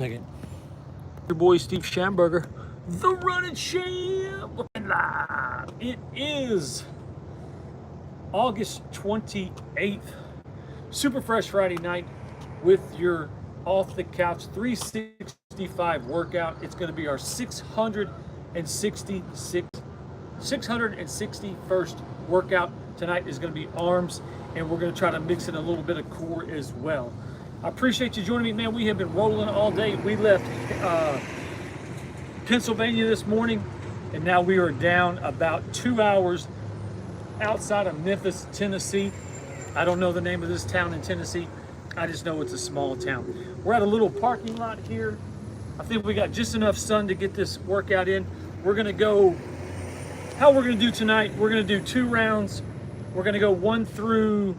Second. Your boy Steve Schamberger, the Running Champ, live. It is August 28th, Super Fresh Friday night with your off the couch 365 workout. It's going to be our 661st workout. Tonight is going to be arms, and we're going to try to mix in a little bit of core as well. I appreciate you joining me, man. We have been rolling all day. We left Pennsylvania this morning, and now we are down about 2 hours outside of Memphis, Tennessee. I don't know the name of this town in Tennessee. I just know it's a small town. We're at a little parking lot here. I think we got just enough sun to get this workout in. We're gonna go, how we're gonna do tonight, we're gonna do 2 rounds. We're gonna go 1 through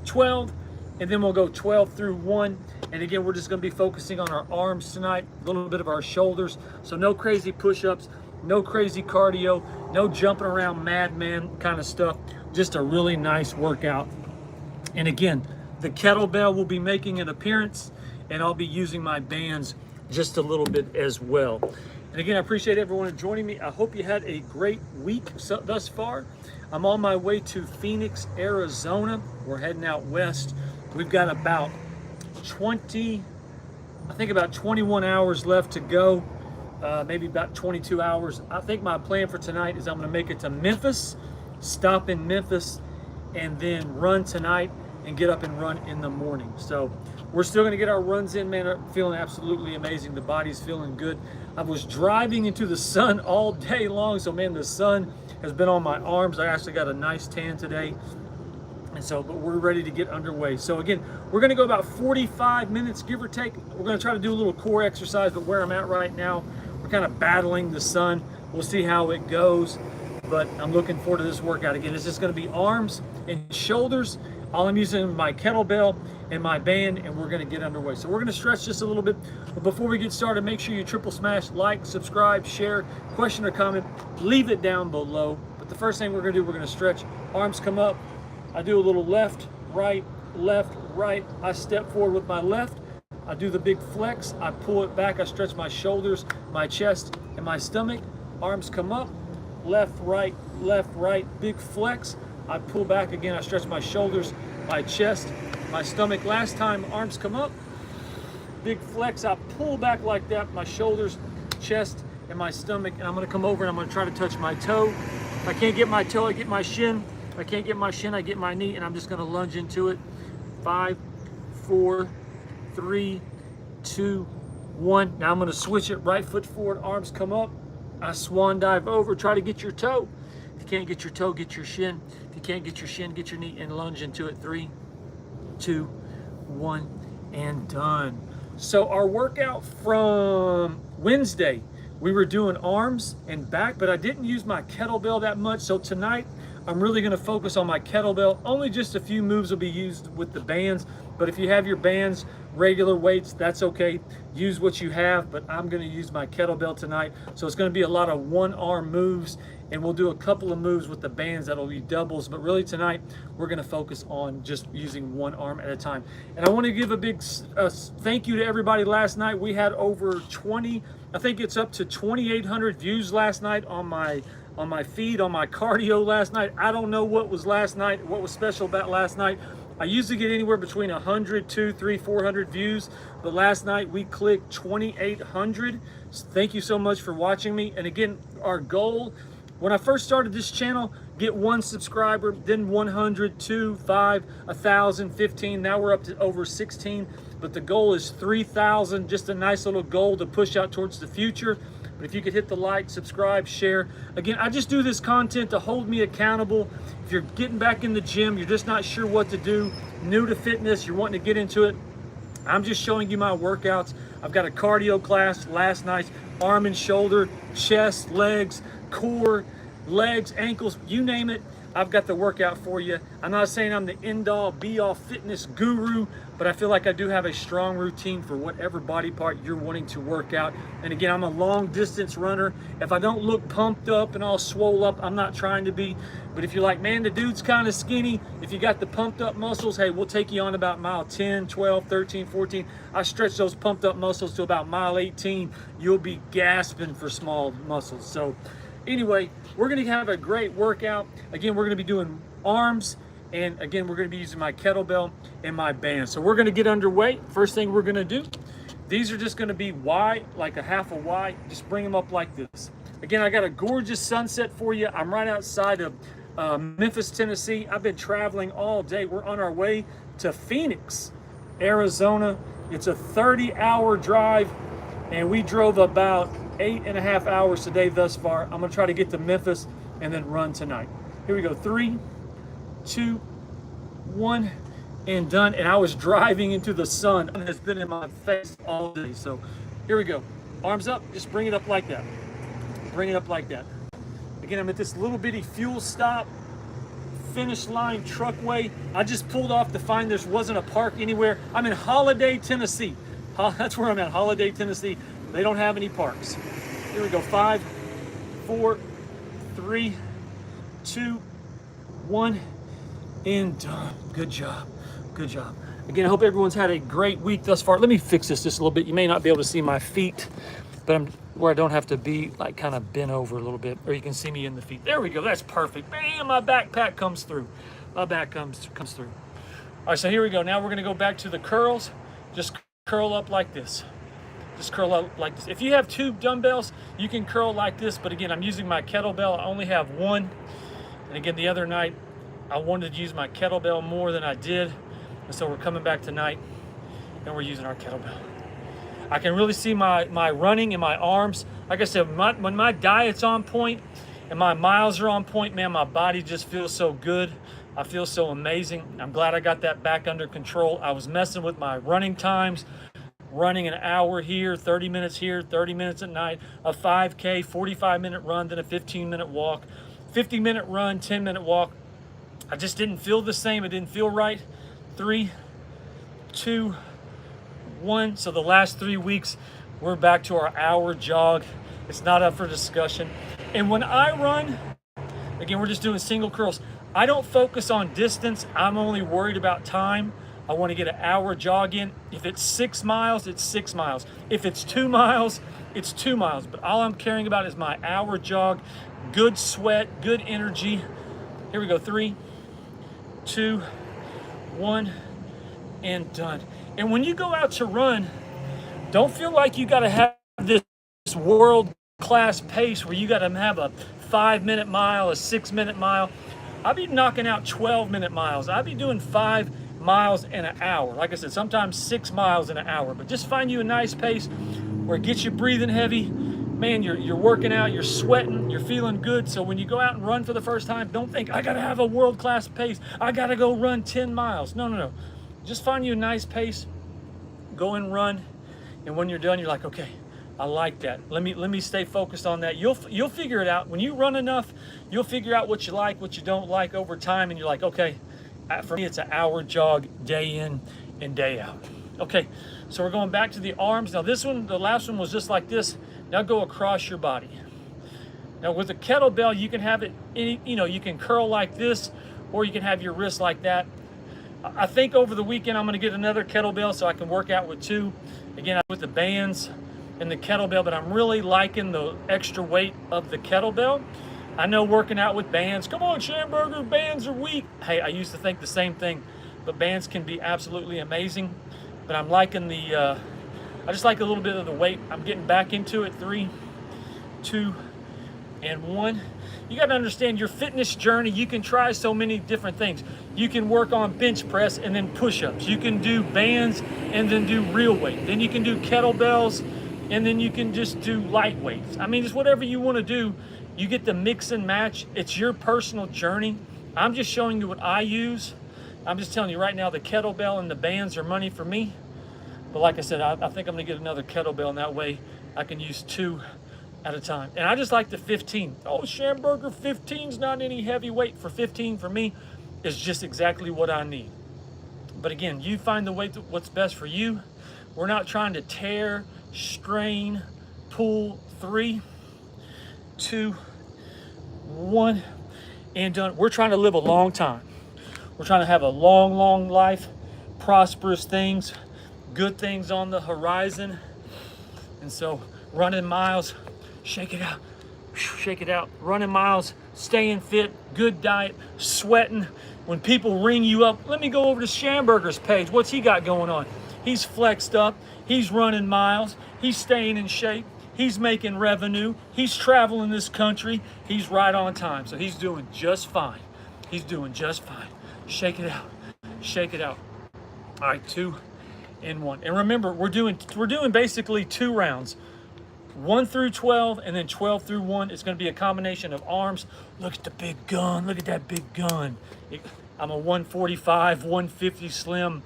12, and then we'll go 12 through 1. And again, we're just gonna be focusing on our arms tonight, a little bit of our shoulders. So no crazy push-ups, no crazy cardio, no jumping around madman kind of stuff. Just a really nice workout. And again, the kettlebell will be making an appearance, and I'll be using my bands just a little bit as well. And again, I appreciate everyone joining me. I hope you had a great week thus far. I'm on my way to Phoenix, Arizona. We're heading out west. We've got about 21 hours left to go, maybe about 22 hours. I think my plan for tonight is I'm gonna make it to Memphis, stop in Memphis, and then run tonight and get up and run in the morning. So we're still gonna get our runs in, man. I'm feeling absolutely amazing. The body's feeling good. I was driving into the sun all day long, so man, the sun has been on my arms. I actually got a nice tan today. And so, but we're ready to get underway. So again, we're gonna go about 45 minutes, give or take. We're gonna try to do a little core exercise, but where I'm at right now, we're kind of battling the sun. We'll see how it goes, but I'm looking forward to this workout. Again, it's just gonna be arms and shoulders. All I'm using is my kettlebell and my band, and we're gonna get underway. So we're gonna stretch just a little bit, but before we get started, make sure you triple smash, like, subscribe, share, question or comment, leave it down below. But the first thing we're gonna do, we're gonna stretch. Arms come up. I do a little left, right. I step forward with my left. I do the big flex. I pull it back. I stretch my shoulders, my chest, and my stomach. Arms come up, left, right, big flex. I pull back again. I stretch my shoulders, my chest, my stomach. Last time, arms come up, big flex. I pull back like that, my shoulders, chest, and my stomach. And I'm gonna come over and I'm gonna try to touch my toe. If I can't get my toe, I get my shin. If I can't get my shin, I get my knee, and I'm just gonna lunge into it. 5, 4, 3, 2, 1. Now I'm gonna switch it, right foot forward, arms come up. I swan dive over, try to get your toe. If you can't get your toe, get your shin. If you can't get your shin, get your knee and lunge into it. 3, 2, 1, and done. So our workout from Wednesday, we were doing arms and back, but I didn't use my kettlebell that much. So tonight, I'm really gonna focus on my kettlebell. Only just a few moves will be used with the bands, but if you have your bands, regular weights, that's okay. Use what you have, but I'm gonna use my kettlebell tonight. So it's gonna be a lot of one arm moves, and we'll do a couple of moves with the bands that'll be doubles, but really tonight, we're gonna focus on just using one arm at a time. And I wanna give a big thank you to everybody last night. We had over 20, I think it's up to 2,800 views last night on my feed, on my cardio last night. I don't know what was last night, what was special about last night. I usually get anywhere between 100, 200, 300, 400 views, but last night we clicked 2,800. Thank you so much for watching me. And again, our goal, when I first started this channel, get 1 subscriber, then 100, 2, 5, 1,000, 15. Now we're up to over 16, but the goal is 3,000, just a nice little goal to push out towards the future. But if you could hit the like, subscribe, share. Again, I just do this content to hold me accountable. If you're getting back in the gym, you're just not sure what to do, new to fitness, you're wanting to get into it, I'm just showing you my workouts. I've got a cardio class last night, arm and shoulder, chest, legs, core, legs, ankles, you name it. I've got the workout for you. I'm not saying I'm the end-all, be-all fitness guru, but I feel like I do have a strong routine for whatever body part you're wanting to work out. And again, I'm a long-distance runner. If I don't look pumped up and all swole up, I'm not trying to be. But if you're like, man, the dude's kind of skinny, if you got the pumped up muscles, hey, we'll take you on about mile 10, 12, 13, 14. I stretch those pumped up muscles to about mile 18. You'll be gasping for small muscles. So anyway, we're gonna have a great workout. Again, we're gonna be doing arms, and again, we're gonna be using my kettlebell and my band. So we're gonna get underway. First thing we're gonna do, these are just gonna be Y, like a half a Y. Just bring them up like this. Again, I got a gorgeous sunset for you. I'm right outside of Memphis, Tennessee. I've been traveling all day. We're on our way to Phoenix, Arizona. It's a 30-hour drive, and we drove about 8.5 hours today thus far. I'm gonna try to get to Memphis and then run tonight. Here we go, 3, 2, 1, and done. And I was driving into the sun. It has been in my face all day. So here we go. Arms up, just bring it up like that. Bring it up like that. Again, I'm at this little bitty fuel stop, finish line truckway. I just pulled off to find there wasn't a park anywhere. I'm in Holiday, Tennessee. That's where I'm at, Holiday, Tennessee. They don't have any parks. Here we go, 5, 4, 3, 2, 1, and done. Good job, good job. Again, I hope everyone's had a great week thus far. Let me fix this just a little bit. You may not be able to see my feet, but I'm where I don't have to be like kind of bent over a little bit, or you can see me in the feet. There we go, that's perfect. Bam, my backpack comes through. My back comes through. All right, so here we go. Now we're gonna go back to the curls. Just curl up like this. Just curl up like this. If you have 2 dumbbells, you can curl like this, but again, I'm using my kettlebell. I only have 1. And again, the other night, I wanted to use my kettlebell more than I did. And so we're coming back tonight, and we're using our kettlebell. I can really see my running and my arms. Like I said, when my diet's on point and my miles are on point, man, my body just feels so good. I feel so amazing. I'm glad I got that back under control. I was messing with my running times, running an hour here, 30 minutes here, 30 minutes at night, a 5K, 45-minute run, then a 15-minute walk, 50-minute run, 10-minute walk. I just didn't feel the same. It didn't feel right. 3, 2, 1. So the last 3 weeks, we're back to our hour jog. It's not up for discussion. And when I run, again, we're just doing single curls. I don't focus on distance. I'm only worried about time. I want to get an hour jog in. If it's 6 miles, it's 6 miles. If it's 2 miles, it's 2 miles. But all I'm caring about is my hour jog, good sweat, good energy. Here we go, 3, 2, 1, and done. And when you go out to run, don't feel like you got to have this world-class pace where you got to have a 5-minute mile, a 6-minute mile. I'll be knocking out 12-minute miles. I'll be doing 5 miles in an hour. Like I said, sometimes 6 miles in an hour. But just find you a nice pace where it gets you breathing heavy. Man, you're working out, you're sweating, you're feeling good. So when you go out and run for the first time, don't think, I got to have a world-class pace. I got to go run 10 miles. No. Just find you a nice pace, go and run, and when you're done, you're like, okay, I like that. Let me stay focused on that. You'll figure it out. When you run enough, you'll figure out what you like, what you don't like over time, and you're like, okay, for me, it's an hour jog day in and day out. Okay, so we're going back to the arms. Now this one, the last one was just like this. Now go across your body. Now with a kettlebell, you can have it, you can curl like this, or you can have your wrist like that. I think over the weekend I'm going to get another kettlebell so I can work out with 2. Again, with the bands and the kettlebell, but I'm really liking the extra weight of the kettlebell. I know working out with bands, come on, Schamberger, bands are weak. Hey, I used to think the same thing, but bands can be absolutely amazing. But I'm liking I just like a little bit of the weight. I'm getting back into it. 3, 2, and 1. You got to understand your fitness journey. You can try so many different things. You can work on bench press and then push-ups. You can do bands and then do real weight. Then you can do kettlebells and then you can just do light weights. I mean, it's whatever you want to do. You get to mix and match. It's your personal journey. I'm just showing you what I use. I'm just telling you right now, the kettlebell and the bands are money for me. But like I said, I think I'm going to get another kettlebell, and that way I can use 2 at a time. And I just like the 15. Oh, Schamberger 15's not any heavy weight. For 15 for me is just exactly what I need. But again, you find the weight what's best for you. We're not trying to tear, strain, pull. 3, 2, 1, and done. We're trying to live a long time. We're trying to have a long, long life, prosperous things, good things on the horizon. And so running miles, shake it out, shake it out. Running miles, staying fit, good diet, sweating. When people ring you up, let me go over to Schamberger's page. What's he got going on? He's flexed up. He's running miles. He's staying in shape. He's making revenue. He's traveling this country. He's right on time. So he's doing just fine. He's doing just fine. Shake it out. Shake it out. All right, 2 and 1. And remember, we're doing basically 2 rounds. 1 through 12 and then 12 through 1. It's going to be a combination of arms. Look at the big gun. Look at that big gun. I'm a 145, 150 slim,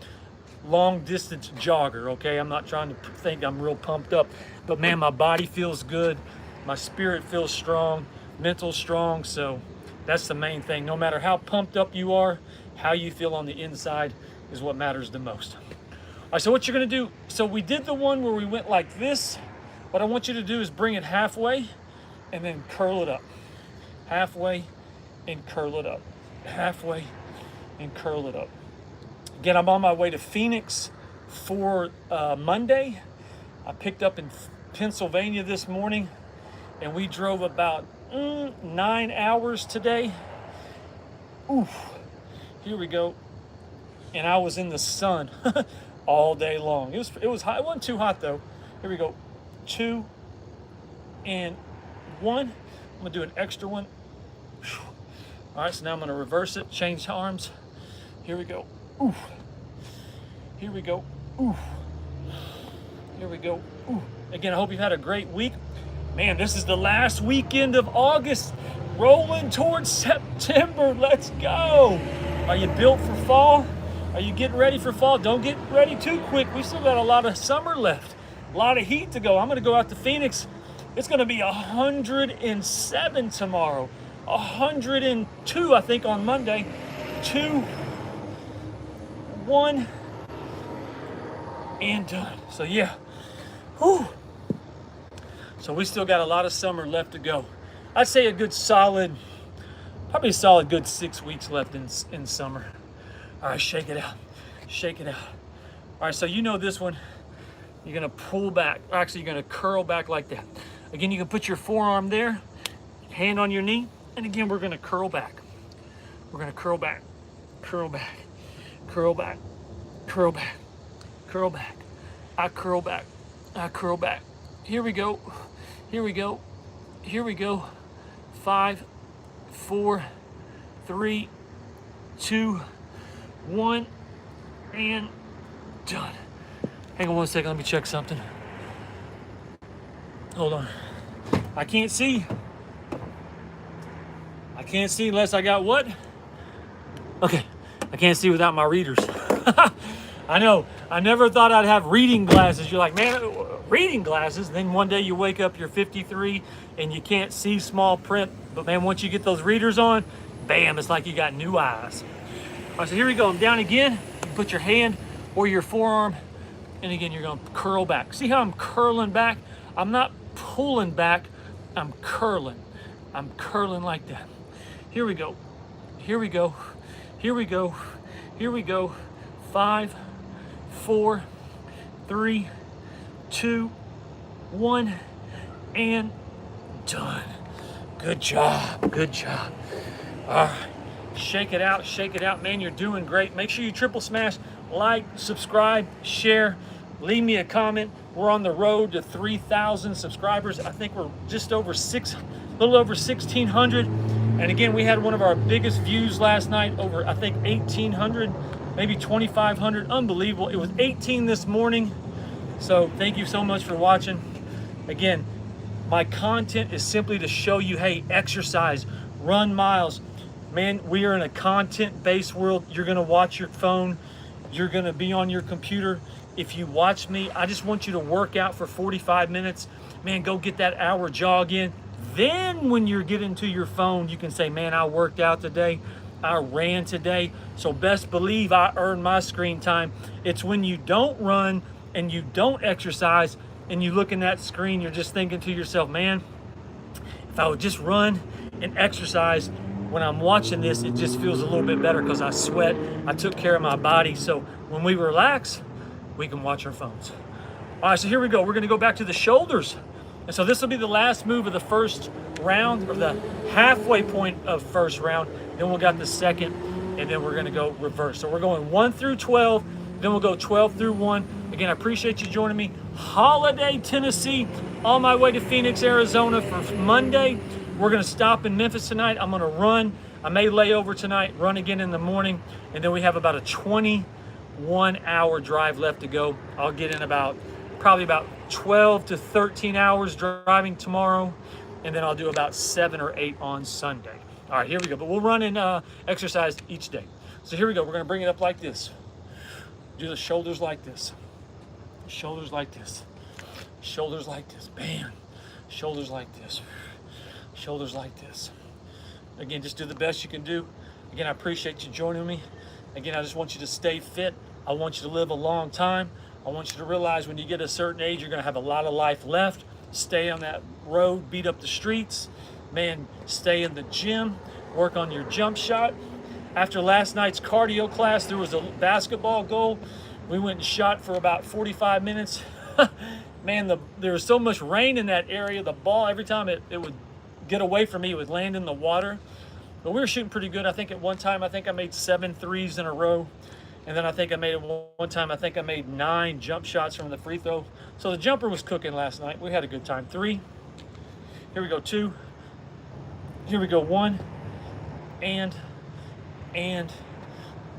long distance jogger, okay? I'm not trying to think I'm real pumped up, but man, my body feels good. My spirit feels strong, mental strong. So that's the main thing. No matter how pumped up you are, how you feel on the inside is what matters the most. All right, so what you're going to do, so we did the one where we went like this. What I want you to do is bring it halfway and then curl it up. Halfway and curl it up. Halfway and curl it up. Again, I'm on my way to Phoenix for Monday. I picked up in Pennsylvania this morning, and we drove about 9 hours today. Oof. Here we go. And I was in the sun all day long. It was hot. It wasn't too hot though. Here we go. 2 and 1. I'm gonna do an extra one. All right, so now I'm gonna reverse it, change arms. Here we go. Oof. Here we go. Oof. Here we go. Oof. Again, I hope you've had a great week. Man, this is the last weekend of August, rolling towards September. Let's go. Are you built for fall? Are you getting ready for fall? Don't get ready too quick. We still got a lot of summer left, a lot of heat to go. I'm going to go out to Phoenix. It's going to be 107 tomorrow, 102, I think, on Monday. 2, 1, and done. So yeah. Whew. So we still got a lot of summer left to go. I'd say a good solid, probably a solid good 6 weeks left in summer. All right, shake it out. Shake it out. All right, so you know this one. You're gonna pull back. Actually, you're gonna curl back like that. Again, you can put your forearm there, hand on your knee, and again, we're gonna curl back. We're gonna curl back, curl back, curl back, curl back, curl back. I curl back, I curl back. Here we go, here we go, here we go. 5, 4, 3, 2, 1, and done. Hang on one second, let me check something. Hold on. I can't see. I can't see unless I got what? Okay, I can't see without my readers. I know, I never thought I'd have reading glasses. You're like, man, reading glasses? Then one day you wake up, you're 53, and you can't see small print. But man, once you get those readers on, bam, it's like you got new eyes. All right, so here we go. I'm down again. You put your hand or your forearm, and again, you're gonna curl back. See how I'm curling back? I'm not pulling back, I'm curling. I'm curling like that. Here we go. Here we go. Here we go. Here we go. 5, 4, 3, 2, 1, and done. Good job. Good job. All right. Shake it out. Shake it out, man. You're doing great. Make sure you triple smash, like, subscribe, share, leave me a comment. We're on the road to 3,000 subscribers. I think we're just over a little over 1,600. And again, we had one of our biggest views last night, over I think 1,800, maybe 2,500. Unbelievable. It was 18 this morning. So thank you so much for watching. Again, my content is simply to show you, hey, exercise, run miles. Man, we are in a content-based world. You're gonna watch your phone. You're gonna be on your computer. if you watch me, I just want you to work out for 45 minutes. Man, go get that hour jog in. Then when you're getting to your phone, you can say, man, I worked out today. I ran today. So best believe I earned my screen time. It's when you don't run and you don't exercise and you look in that screen, you're just thinking to yourself, man, if I would just run and exercise, when I'm watching this, it just feels a little bit better because I sweat, I took care of my body. So when we relax, we can watch our phones. All right, so here we go. We're gonna go back to the shoulders. And so this will be the last move of the first round, or the halfway point of first round. Then we'll got the second, and then we're gonna go reverse. So we're going 1 through 12, then we'll go 12 through 1. Again, I appreciate you joining me. Holiday, Tennessee, on my way to Phoenix, Arizona for Monday. We're gonna stop in Memphis tonight. I'm gonna run. I may lay over tonight, run again in the morning, and then we have about a 21-hour drive left to go. I'll get in probably about 12 to 13 hours driving tomorrow, and then I'll do about 7 or 8 on Sunday. All right, here we go. But we'll run and exercise each day. So here we go. We're gonna bring it up like this. Do the shoulders like this. Shoulders like this. Shoulders like this. Bam. Shoulders like this. Shoulders like this. Again, just do the best you can do. Again, I appreciate you joining me. Again, I just want you to stay fit. I want you to live a long time. I want you to realize when you get a certain age, you're gonna have a lot of life left. Stay on that road, beat up the streets. Man, stay in the gym, work on your jump shot. After last night's cardio class, there was a basketball goal. We went and shot for about 45 minutes. Man, there was so much rain in that area. The ball, every time it would get away from me, it would land in the water. But we were shooting pretty good. I think at one time, I made 7 threes in a row. And then I think I made it one time, I think I made 9 jump shots from the free throw. So the jumper was cooking last night. We had a good time. 3. Here we go, 2. Here we go, 1. And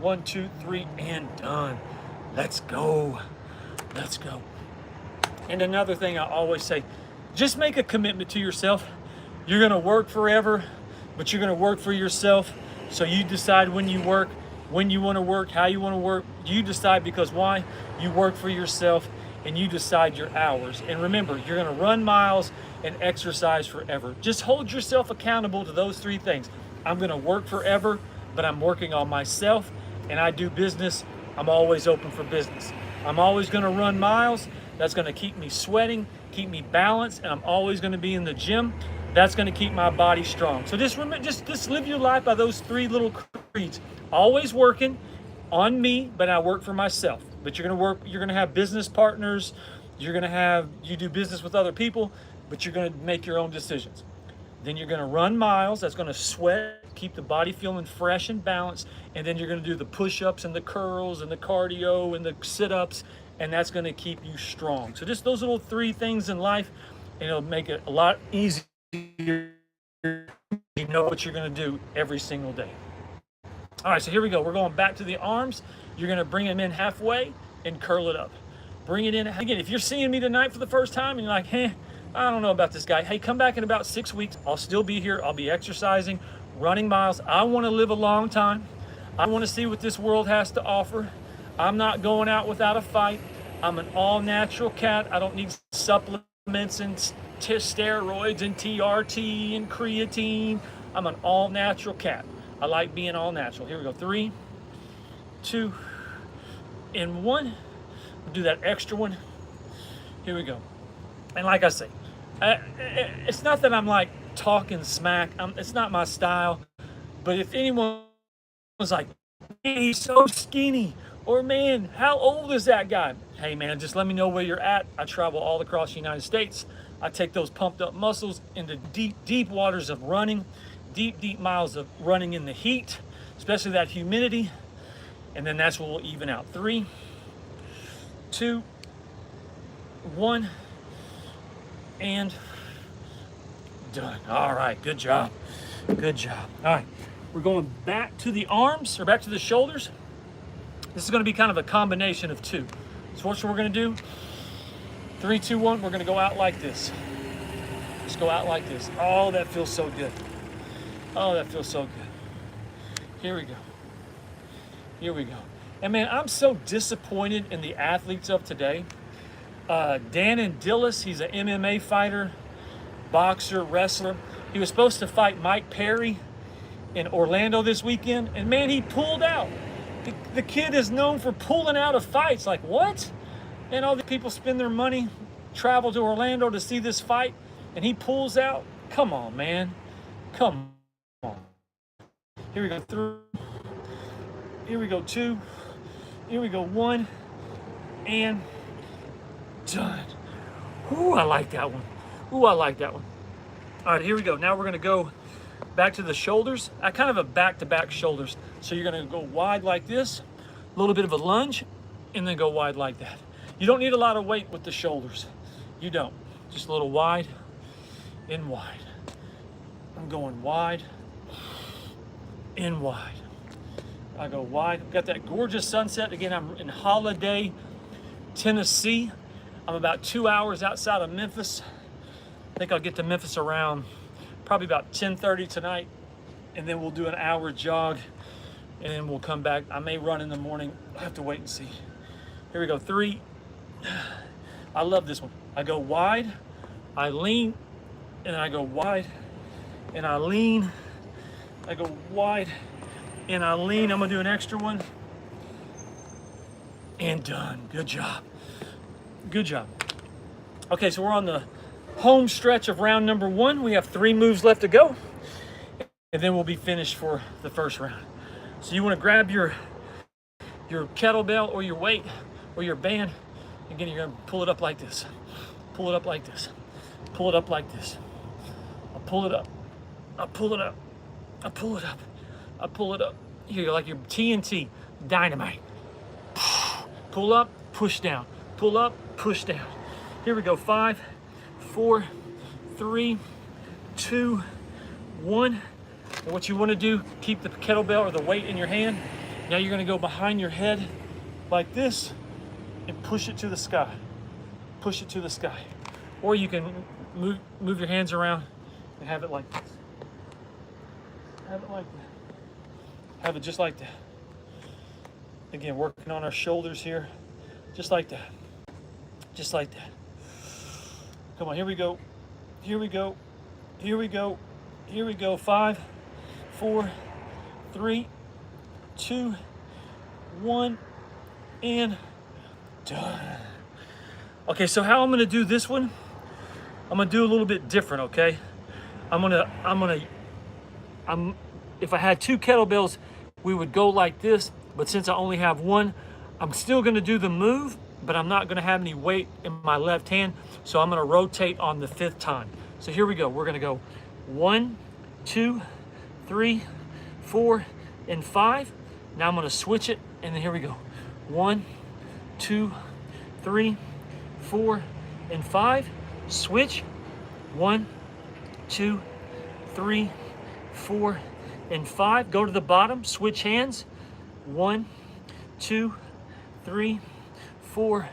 1, 2, 3, and done. Let's go. Let's go. And another thing I always say, just make a commitment to yourself. You're gonna work forever, but you're gonna work for yourself. So you decide when you work, when you wanna work, how you wanna work. You decide, because why? You work for yourself and you decide your hours. And remember, you're gonna run miles and exercise forever. Just hold yourself accountable to those 3 things. I'm gonna work forever, but I'm working on myself, and I do business. I'm always open for business. I'm always gonna run miles. That's gonna keep me sweating, keep me balanced, and I'm always gonna be in the gym. That's gonna keep my body strong. So just remember, just live your life by those 3 little creeds. Always working on me, but I work for myself. But you're gonna have business partners, you do business with other people, but you're gonna make your own decisions. Then you're gonna run miles, that's gonna sweat, keep the body feeling fresh and balanced, and then you're gonna do the push-ups and the curls and the cardio and the sit-ups, and that's gonna keep you strong. So just those little 3 things in life, and it'll make it a lot easier. You know what you're gonna do every single day. All right, so here we go. We're going back to the arms. You're gonna bring them in halfway and curl it up. Bring it in. Again, if you're seeing me tonight for the first time and you're like, I don't know about this guy. Hey, come back in about 6 weeks. I'll still be here. I'll be exercising, running miles. I wanna live a long time. I wanna see what this world has to offer. I'm not going out without a fight. I'm an all-natural cat. I don't need supplements and steroids and TRT and creatine. I'm an all-natural cat. I like being all natural. Here we go. 3, 2, and 1. We'll do that extra one. Here we go. And like I say, it's not that I'm like talking smack. It's not my style. But if anyone was like, man, he's so skinny, or man, how old is that guy? Hey man, just let me know where you're at. I travel all across the United States. I take those pumped up muscles into deep, deep waters of running, deep, deep miles of running in the heat, especially that humidity. And then that's what will even out. 3, 2, 1, and done. All right, good job. Good job. All right, we're going back to the arms, or back to the shoulders. This is gonna be kind of a combination of 2. So what we're gonna do, 3, 2, 1, we're gonna go out like this. Just go out like this. Oh, that feels so good. Oh, that feels so good. Here we go. Here we go. And man, I'm so disappointed in the athletes of today. Dan Dillis, he's an MMA fighter, boxer, wrestler. He was supposed to fight Mike Perry in Orlando this weekend, and man, he pulled out. The kid is known for pulling out of fights. Like, what? And all the people spend their money, travel to Orlando to see this fight, and he pulls out? Come on, man. Come on. Here we go, 3. Here we go, 2. Here we go, 1. And done. Ooh, I like that one. Ooh, I like that one. All right, here we go. Now we're gonna go back to the shoulders. I kind of have back-to-back shoulders. So you're gonna go wide like this, a little bit of a lunge, and then go wide like that. You don't need a lot of weight with the shoulders. You don't. Just a little wide and wide. I'm going wide and wide. I go wide. Got that gorgeous sunset. Again, I'm in Holiday, Tennessee. I'm about 2 hours outside of Memphis. I think I'll get to Memphis around probably about 10:30 tonight, and then we'll do an hour jog, and then we'll come back. I may run in the morning. I have to wait and see. Here we go, 3. I love this one. I go wide, I lean, and I go wide, and I lean. I go wide, and I lean. I'm gonna do an extra one, and done. Good job. Good job. Okay, so we're on the home stretch of round number 1. We have 3 moves left to go, and then we'll be finished for the first round. So you want to grab your kettlebell or your weight or your band. Again, you're going to pull it up like this. Pull it up like this. Pull it up like this. I'll pull it up. I'll pull it up. I'll pull it up. I'll pull it up. Here you go, like your TNT dynamite. Pull up, push down. Pull up, push down. Here we go. 5, 4, 3, 2, 1. And what you want to do, keep the kettlebell or the weight in your hand. Now you're going to go behind your head like this and push it to the sky. Push it to the sky. Or you can move your hands around and have it like this. Have it like that. Have it just like that. Again, working on our shoulders here. Just like that. Just like that. Come on, here we go. Here we go. Here we go. Here we go. 5, 4, 3, 2, 1, and done. Okay, so how I'm gonna do this one, I'm gonna do a little bit different, okay? If I had 2 kettlebells, we would go like this, but since I only have 1, I'm still gonna do the move, but I'm not gonna have any weight in my left hand, so I'm gonna rotate on the 5th time. So here we go. We're gonna go 1, 2, 3, 4, and 5. Now I'm gonna switch it, and then here we go. 1, 2, 3, 4, and 5. Switch. 1, 2, 3, 4, and 5. Go to the bottom, switch hands. 1, 2, 3, 4,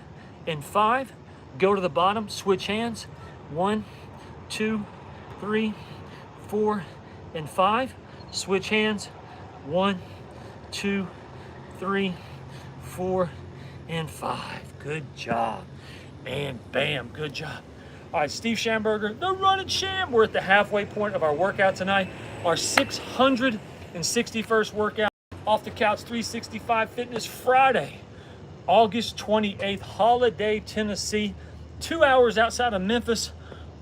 and 5. Go to the bottom, switch hands. 1, 2, 3, 4, and 5. Switch hands. 1, 2, 3, 4, and 5. Good job. And bam, good job. All right, Steve Schamberger, the Running Sham. We're at the halfway point of our workout tonight. Our 661st workout. Off the Couch 365 Fitness Friday, August 28th, Holiday, Tennessee. 2 hours outside of Memphis,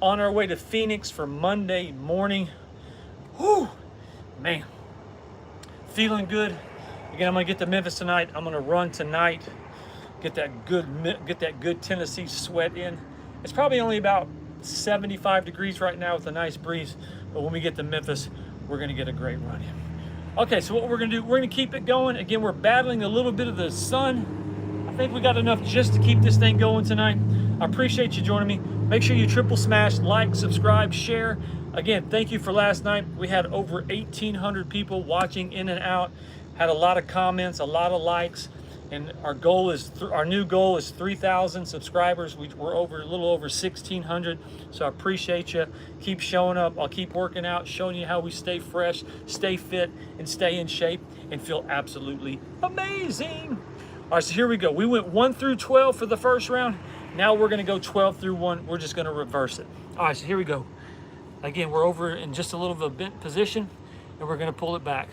on our way to Phoenix for Monday morning. Whew, man, feeling good. Again, I'm gonna get to Memphis tonight. I'm gonna run tonight. Get that good Tennessee sweat in. It's probably only about 75 degrees right now with a nice breeze, but when we get to Memphis, we're gonna get a great run in. Okay, so what we're gonna do, we're gonna keep it going. Again, we're battling a little bit of the sun. I think we got enough just to keep this thing going tonight. I appreciate you joining me. Make sure you triple smash, like, subscribe, share. Again, thank you for last night. We had over 1,800 people watching in and out. Had a lot of comments, a lot of likes. And our new goal is 3,000 subscribers. We're a little over 1,600. So I appreciate you. Keep showing up. I'll keep working out, showing you how we stay fresh, stay fit, and stay in shape, and feel absolutely amazing. All right, so here we go. We went 1 through 12 for the first round. Now we're gonna go 12 through 1. We're just gonna reverse it. All right, so here we go. Again, we're over in just a little bit of a bent position, and we're gonna pull it back.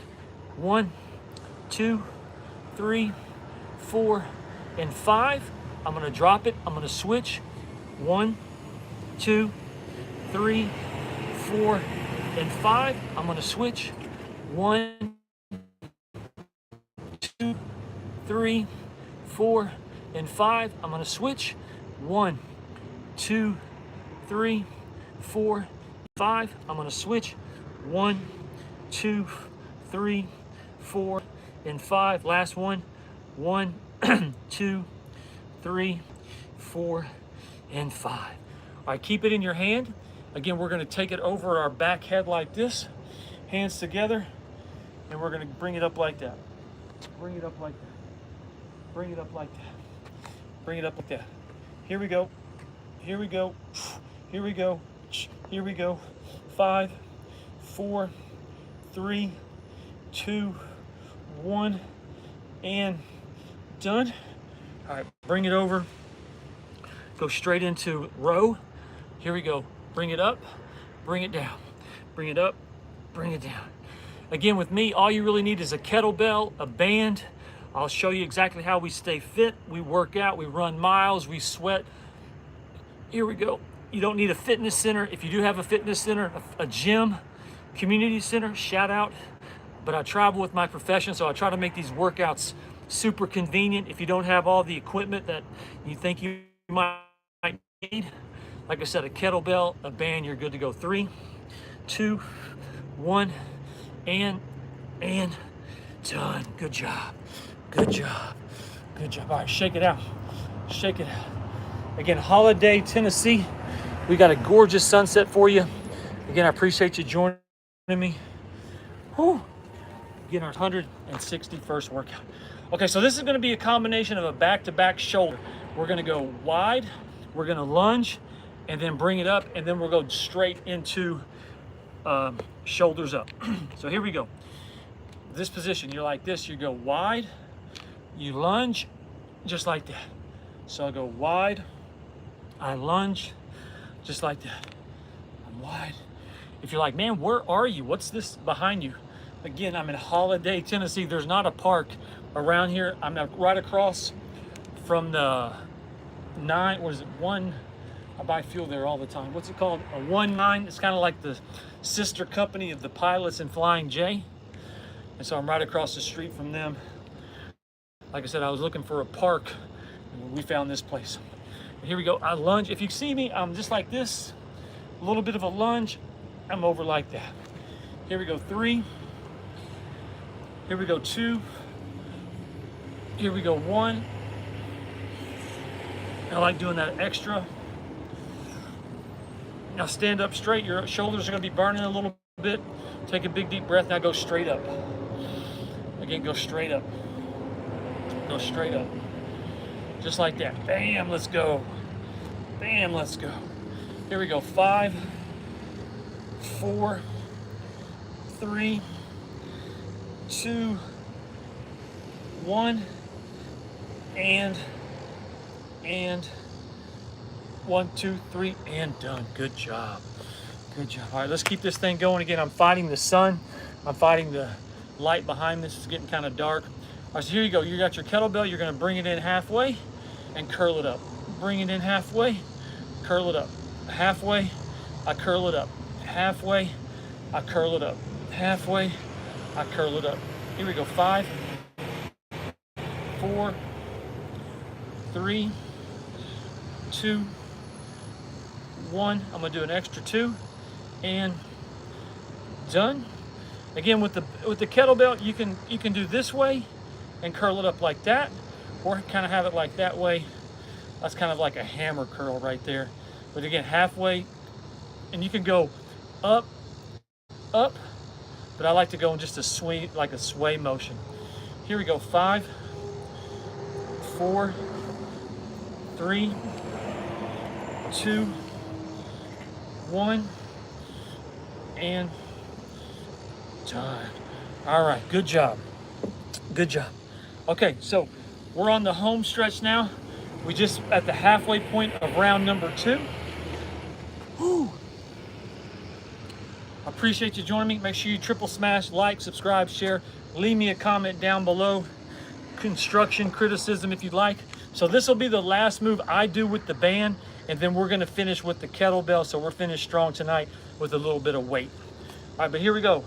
1, 2, 3, 4, and 5. I'm gonna drop it. I'm gonna switch. 1, 2, 3, 4, and 5. I'm gonna switch. 1, 2, 3, 4, and 5. I'm gonna switch. 1, 2, 3, 4, 5. I'm gonna switch. 1, 2, 3, 4, and 5. Last one. 1, 2, 3, 4, and 5. All right, keep it in your hand. Again, we're gonna take it over our back head like this, hands together, and we're gonna bring it up like that. Bring it up like that. Bring it up like that. Bring it up like that. Here we go. Here we go. Here we go. Here we go. 5, 4, 3, 2, 1, and done. All right, bring it over. Go straight into row. Here we go. Bring it up, bring it down. Bring it up, bring it down. Again, with me, all you really need is a kettlebell, a band. I'll show you exactly how we stay fit. We work out, we run miles, we sweat. Here we go. You don't need a fitness center. If you do have a fitness center, a gym, community center, shout out. But I travel with my profession, so I try to make these workouts super convenient. If you don't have all the equipment that you think you might need, like I said, a kettlebell, a band, you're good to go. 3, 2, 1, and done. Good job. Good job. Good job. All right, shake it out. Shake it out. Again, Holiday, Tennessee. We got a gorgeous sunset for you. Again, I appreciate you joining me. Whew. Again, our 161st workout. Okay, so this is gonna be a combination of a back-to-back shoulder. We're gonna go wide, we're gonna lunge, and then bring it up, and then we'll go straight into shoulders up. So here we go. This position, you're like this, you go wide, you lunge, just like that. So I go wide, I lunge, just like that. I'm wide. If you're like, man, where are you? What's this behind you? Again, I'm in Holiday, Tennessee. There's not a park around here. I'm right across from the 9, what is it, 1, I buy fuel there all the time. What's it called? A 1-9. It's kind of like the sister company of the Pilots and Flying J. And so I'm right across the street from them. Like I said, I was looking for a park, and we found this place. And here we go. I lunge. If you see me, I'm just like this. A little bit of a lunge. I'm over like that. Here we go. 3. Here we go. 2. Here we go. 1. I like doing that extra. Now stand up straight. Your shoulders are going to be burning a little bit. Take a big deep breath. Now go straight up. Again, go straight up. Go straight up. Just like that. Bam, let's go. Bam, let's go. Here we go. 5, 4, 3, 2, 1, and 1, 2, 3, and done. Good job. Good job. All right, let's keep this thing going. Again, I'm fighting the sun. I'm fighting the light behind this. It's getting kind of dark. All right, so here you go. You got your kettlebell. You're going to bring it in halfway and curl it up. Bring it in halfway, curl it up. Halfway, I curl it up. Halfway, I curl it up. Halfway, I curl it up. Here we go. 5, 4, 3, 2, 1. I'm going to do an extra 2, and done. Again, with the kettlebell, you can do this way and curl it up like that, or kind of have it like that way. That's kind of like a hammer curl right there. But again, halfway, and you can go up, up, but I like to go in just a swing, like a sway motion. Here we go. 5, 4, 3, 2, 1, and done. All right, good job. Good job. Okay, so We're on the home stretch now. We just at the halfway point of round number 2. Whew. I appreciate you joining me. Make sure you triple smash, like, subscribe, share. Leave me a comment down below. Construction, criticism if you'd like. So this will be the last move I do with the band, and then we're gonna finish with the kettlebell. So we're finished strong tonight with a little bit of weight. All right, but here we go.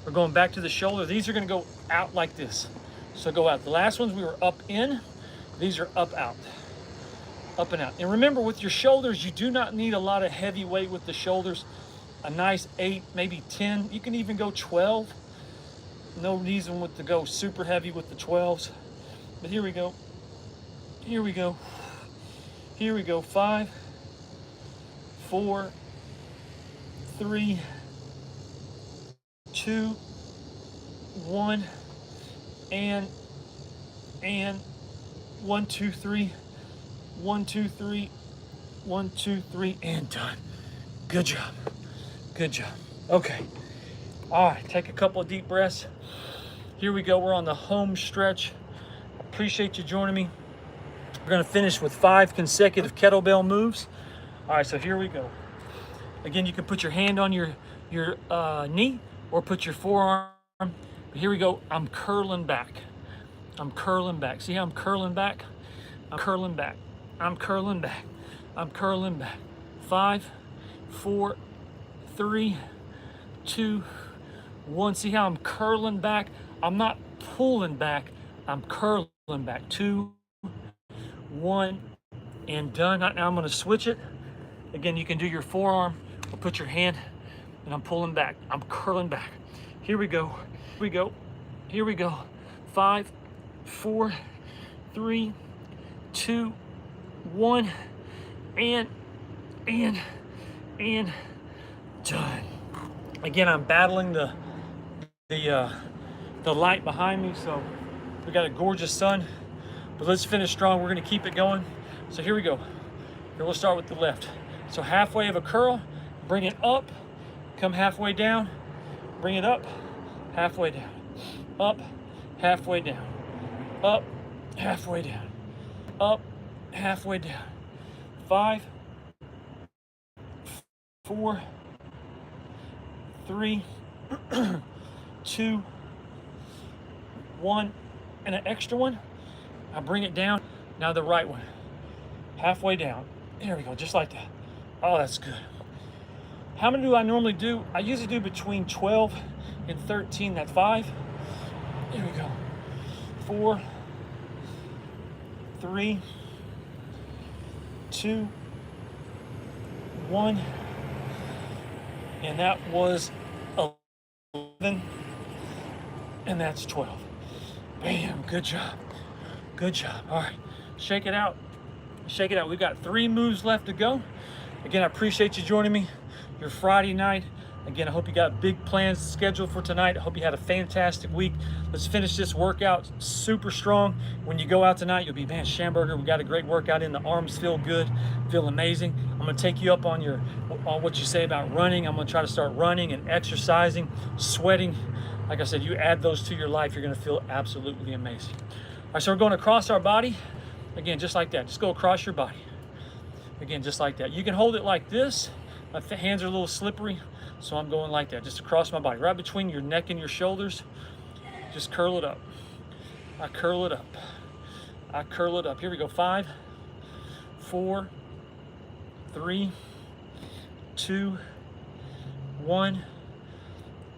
We're going back to the shoulder. These are gonna go out like this. So go out. The last ones we were up in. These are up, out, up and out. And remember, with your shoulders, you do not need a lot of heavy weight with the shoulders. A nice 8, maybe 10. You can even go 12. No reason to go super heavy with the 12s. But here we go. Here we go. Here we go. 5, 4, 3, 2, 1, and 1, 2, 3, 1, 2, 3, 1, 2, 3, and done. Good job. Good job. Okay. All right, take a couple of deep breaths. Here we go. We're on the home stretch. Appreciate you joining me. We're going to finish with 5 consecutive kettlebell moves. All right, so here we go. Again, you can put your hand on your knee or put your forearm. But here we go. I'm curling back. I'm curling back. See how I'm curling back? I'm curling back. I'm curling back. I'm curling back. 5, 4, 3, 2, 1. See how I'm curling back? I'm not pulling back. I'm curling back. 2, 1, and done. Now I'm going to switch it. Again, you can do your forearm or put your hand, and I'm pulling back. I'm curling back. Here we go. Here we go. Here we go. 5, 4, 3, 2, 1, and done. Again, I'm battling the light behind me, so we got a gorgeous sun. But let's finish strong. We're going to keep it going. So here we go. Here we'll start with the left. So halfway of a curl, bring it up, come halfway down, bring it up, halfway down, up, halfway down, up, halfway down, up, halfway down. 5, 4, 3, 2, 1, and an extra one. I bring it down. Now the right one. Halfway down. There we go, just like that. Oh, that's good. How many do I normally do? I usually do between 12 and 13. That's 5. Here we go. 4, 3, 2, 1. And that was 11. And that's 12. Bam, good job. Good job. All right, shake it out. Shake it out. We've got 3 moves left to go. Again, I appreciate you joining me. Your Friday night. Again, I hope you got big plans scheduled for tonight. I hope you had a fantastic week. Let's finish this workout super strong. When you go out tonight, you'll be, man, Schamberger, we got a great workout in. The arms feel good, feel amazing. I'm gonna take you up on what you say about running. I'm gonna try to start running and exercising, sweating. Like I said, you add those to your life, you're gonna feel absolutely amazing. All right, so we're going across our body. Again, just like that. Just go across your body. Again, just like that. You can hold it like this. My hands are a little slippery, so I'm going like that, just across my body, right between your neck and your shoulders. Just curl it up. I curl it up. I curl it up. Here we go. 5, 4, 3, 2, 1,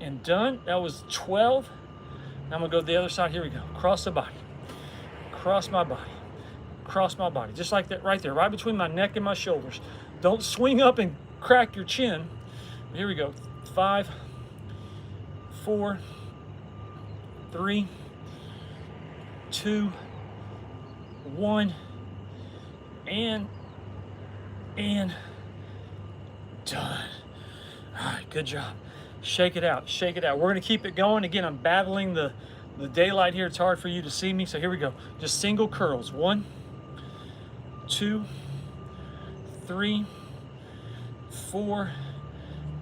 and done. That was 12. Now I'm gonna go to the other side. Here we go. Across the body. Across my body. Across my body. Just like that right there, right between my neck and my shoulders. Don't swing up and crack your chin. Here we go. 5, 4, 3, 2, 1, and done. All right, good job. Shake it out, shake it out. We're gonna keep it going. Again, I'm battling the daylight here. It's hard for you to see me, so here we go. Just single curls. 1, 2, 3, 4,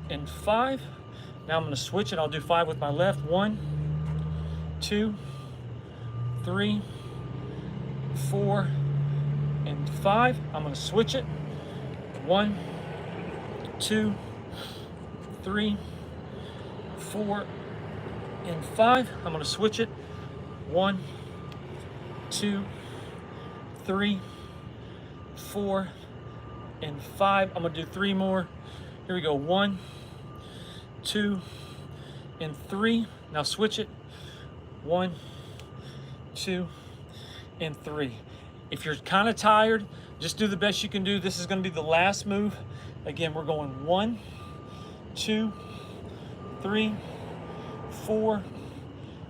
and 5. Now I'm gonna switch it. I'll do 5 with my left. 1, 2, 3, 4, and 5. I'm going to switch it. 1, 2, 3, 4, and 5. I'm going to switch it. 1, 2, 3, 4, and 5. I'm going to do 3 more. Here we go. 1, 2, and 3. Now switch it. 1, 2, and 3. If you're kind of tired, just do the best you can do. This is going to be the last move. Again, we're going 1, 2, 3, 4,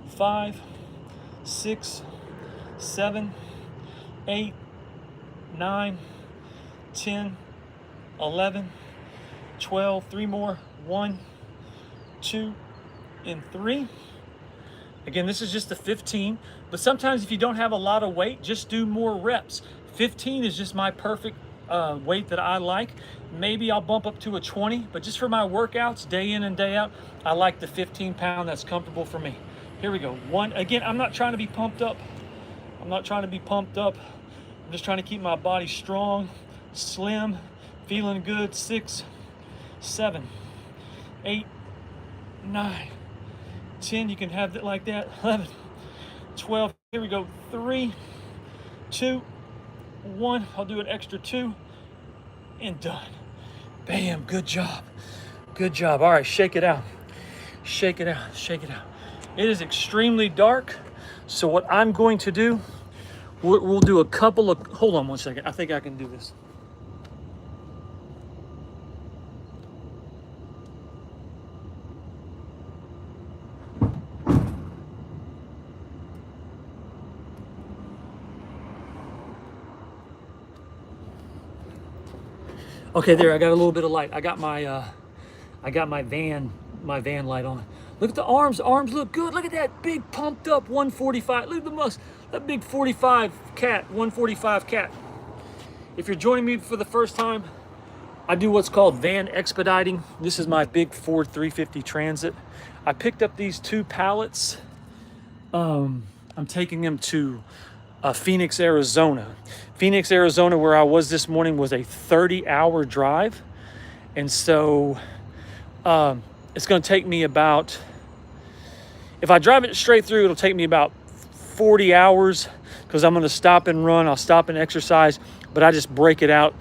5, 6, 7, 8, 9, 10, 11, 12. 3 more. 1, 2, and 3. Again, this is just a 15, but sometimes if you don't have a lot of weight, just do more reps. 15 is just my perfect weight that I like. Maybe I'll bump up to a 20, but just for my workouts, day in and day out, I like the 15 pound. That's comfortable for me. Here we go. 1, again, I'm not trying to be pumped up. I'm not trying to be pumped up. I'm just trying to keep my body strong, slim, feeling good. 6, 7, 8, 9, 10. You can have it like that. 11, 12. Here we go. 3, 2, 1. I'll do an extra 2 and done. Bam. Good job. Good job. All right, shake it out. Shake it out. Shake it out. It is extremely dark, so what I'm going to do, we'll do a couple of, hold on one second. I think I can do this. Okay, there, I got a little bit of light. I got my van light on. Look at the arms. Arms look good. Look at that big pumped up 145. Look at the muscle. That big 45 cat, 145 cat. If you're joining me for the first time, I do what's called van expediting. This is my big Ford 350 Transit. I picked up these 2 pallets. I'm taking them to Phoenix, Arizona. Phoenix, Arizona, where I was this morning, was a 30-hour drive. And so it's going to take me about, if I drive it straight through, it'll take me about 40 hours because I'm going to stop and run. I'll stop and exercise, but I just break it out.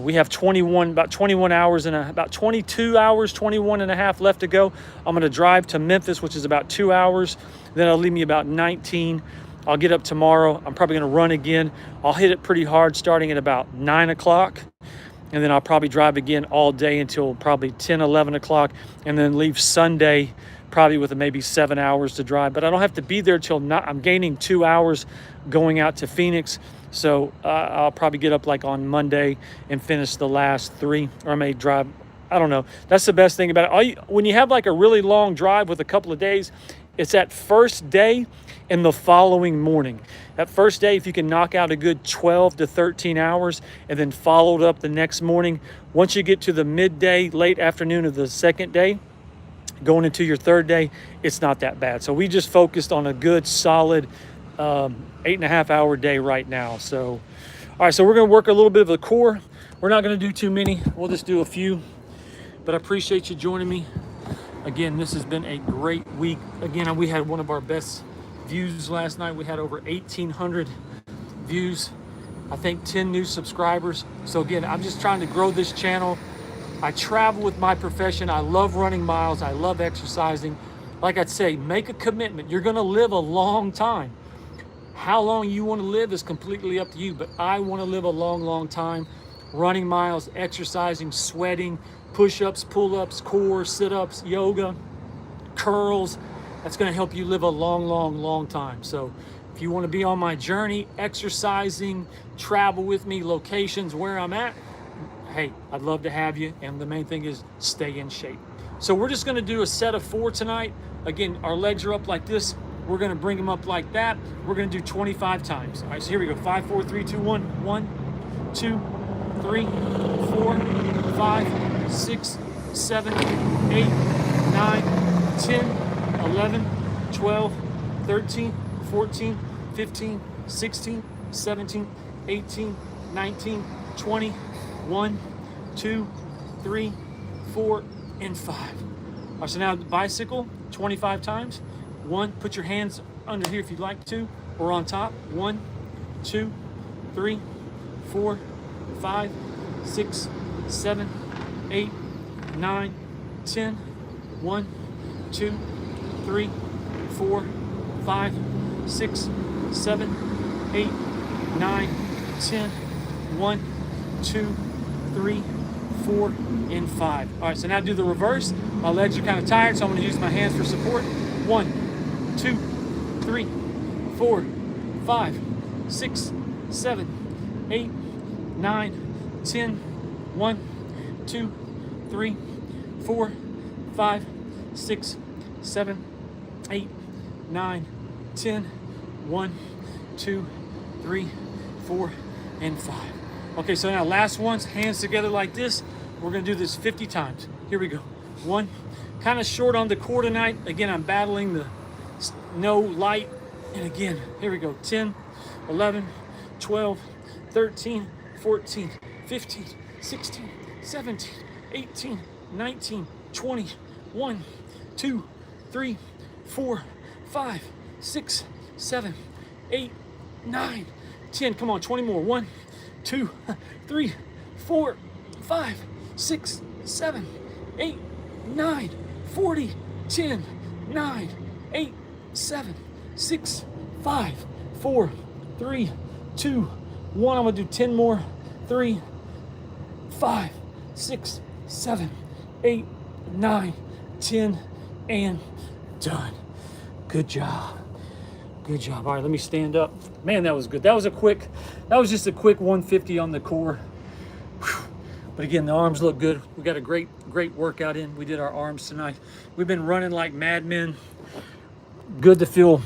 We have about 21 hours and about 22 hours, 21 and a half left to go. I'm going to drive to Memphis, which is about 2 hours. Then it'll leave me about 19. I'll get up tomorrow. I'm probably going to run again. I'll hit it pretty hard starting at about 9 o'clock. And then I'll probably drive again all day until probably 10, 11 o'clock, and then leave Sunday probably with maybe 7 hours to drive. But I don't have to be there till I'm gaining 2 hours going out to Phoenix. So I'll probably get up like on Monday and finish the last 3, or I may drive. I don't know. That's the best thing about it. When you have like a really long drive with a couple of days, it's that first day and the following morning. That first day, if you can knock out a good 12 to 13 hours and then followed up the next morning, once you get to the midday, late afternoon of the second day, going into your third day, it's not that bad. So we just focused on a good solid 8.5 hour day right now. So, all right, so we're gonna work a little bit of the core. We're not gonna do too many. We'll just do a few, but I appreciate you joining me. Again, this has been a great week. Again, we had one of our best views last night. We had over 1,800 views. I think 10 new subscribers. So again, I'm just trying to grow this channel. I travel with my profession. I love running miles. I love exercising. Like I'd say, make a commitment. You're gonna live a long time. How long you wanna live is completely up to you, but I wanna live a long, long time. Running miles, exercising, sweating, push-ups, pull-ups, core, sit-ups, yoga, curls. That's going to help you live a long, long, long time. So if you want to be on my journey, exercising, travel with me, locations where I'm at, hey, I'd love to have you. And the main thing is stay in shape. So we're just going to do a set of 4 tonight. Again, our legs are up like this. We're going to bring them up like that. We're going to do 25 times. All right, so here we go. 5, 4, 3, 2, 1. 1, 2, 3, 4, 5, 6, 7, 8, 9, 10, 11, 12, 13, 14, 15, 16, 17, 18, 19, 20. 1, 2, 3, 4, and 5. All right, so now the bicycle 25 times. 1, put your hands under here if you'd like to, or on top. 1, 2, 3, 4, 5, 6, 7, 8, 9, 10. 1, 2, 3, 4, 5, 6, 7, 8, 9, 10. 1, 2, 3, 4, and 5. All right, so now do the reverse. My legs are kind of tired, so I'm going to use my hands for support. 1, 2, 3, 4, 5, 6, 7, 8, 9, 10. 1, 2, 3, 4, 5, 6, 7, 8, 9, 10. 1, 2, 3, 4, and 5. Okay, so now last ones, hands together like this. We're gonna do this 50 times. Here we go. 1, kind of short on the core tonight. Again, I'm battling the no light. And again, here we go. 10, 11, 12, 13, 14, 15, 16, 17, 18, 19, 20, 1, 2, 3, 4, 5, 6, 7, 8, 9, 10. Come on, 20 more. 1, 2, 3, 4, 5, 6, 7, 8, 9, 40, 10, 9, 8, 7, 6, 5, 4, 3, 2, 1. I'm gonna do 10 more. 3, 5, 6, 7, 8, 9, 10, and done. Good job. Good job. All right, let me stand up. Man, that was good. That was just a quick 150 on the core. Whew. But again, the arms look good. We got a great workout in. We did our arms tonight. We've been running like madmen. Good to feel.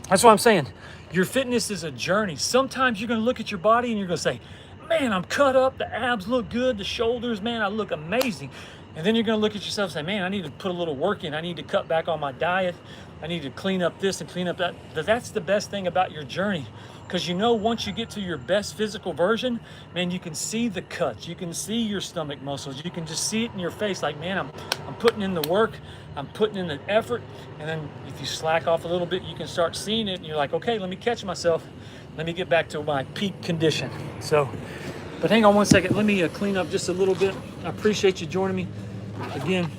That's what I'm saying. Your fitness is a journey. Sometimes you're going to look at your body and you're going to say, man, I'm cut up. The abs look good. The shoulders, man, I look amazing. And then you're going to look at yourself and say, man, I need to put a little work in. I need to cut back on my diet. I need to clean up this and clean up that. That's the best thing about your journey. Because you know, once you get to your best physical version, man, you can see the cuts. You can see your stomach muscles. You can just see it in your face. Like, man, I'm putting in the work. I'm putting in the effort. And then if you slack off a little bit, you can start seeing it. And you're like, okay, let me catch myself. Let me get back to my peak condition. So, but hang on one second. Let me clean up just a little bit. I appreciate you joining me. Again,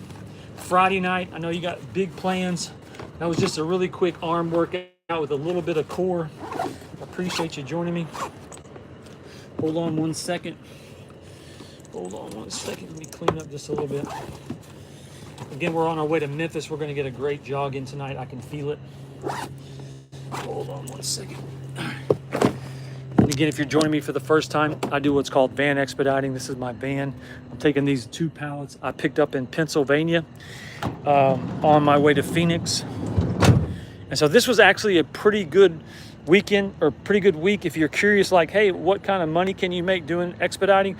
Friday night. I know you got big plans. That was just a really quick arm workout with a little bit of core. I appreciate you joining me. Hold on one second. Hold on one second. Let me clean up just a little bit. Again, we're on our way to Memphis. We're going to get a great jog in tonight. I can feel it. Hold on one second. And again, if you're joining me for the first time, I do what's called van expediting. This is my van. I'm taking these 2 pallets I picked up in Pennsylvania on my way to Phoenix. And so this was actually a pretty good weekend, or pretty good week. If you're curious, like, hey, what kind of money can you make doing expediting?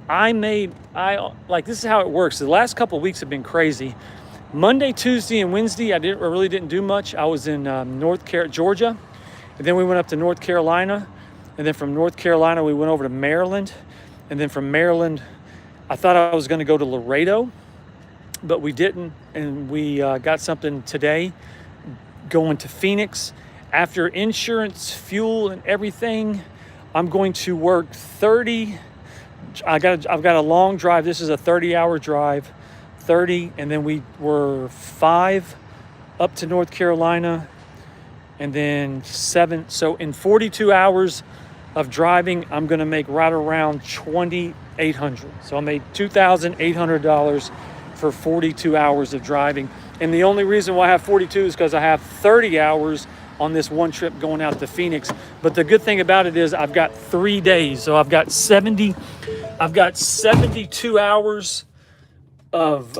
Like, this is how it works. The last couple of weeks have been crazy. Monday, Tuesday, and Wednesday, I really didn't do much. I was in Georgia, and then we went up to North Carolina, and then from North Carolina, we went over to Maryland, and then from Maryland, I thought I was going to go to Laredo, but we didn't, and we got something today going to Phoenix. After insurance, fuel, and everything, I'm going to work 30. I've got a long drive. This is a 30-hour drive, 30, and then we were 5 up to North Carolina, and then 7. So in 42 hours of driving, I'm going to make right around $2,800. So I made $2,800 for 42 hours of driving. And the only reason why I have 42 is because I have 30 hours on this one trip going out to Phoenix. But the good thing about it is I've got 3 days. So I've got 72 hours of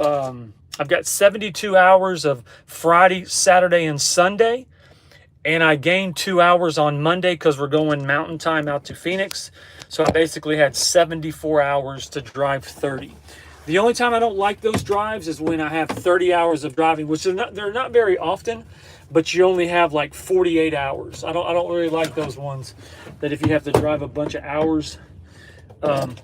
Friday, Saturday, and Sunday. And I gained 2 hours on Monday because we're going mountain time out to Phoenix. So I basically had 74 hours to drive 30. The only time I don't like those drives is when I have 30 hours of driving, which they're not very often, but you only have like 48 hours. I don't really like those ones that if you have to drive a bunch of hours. Um,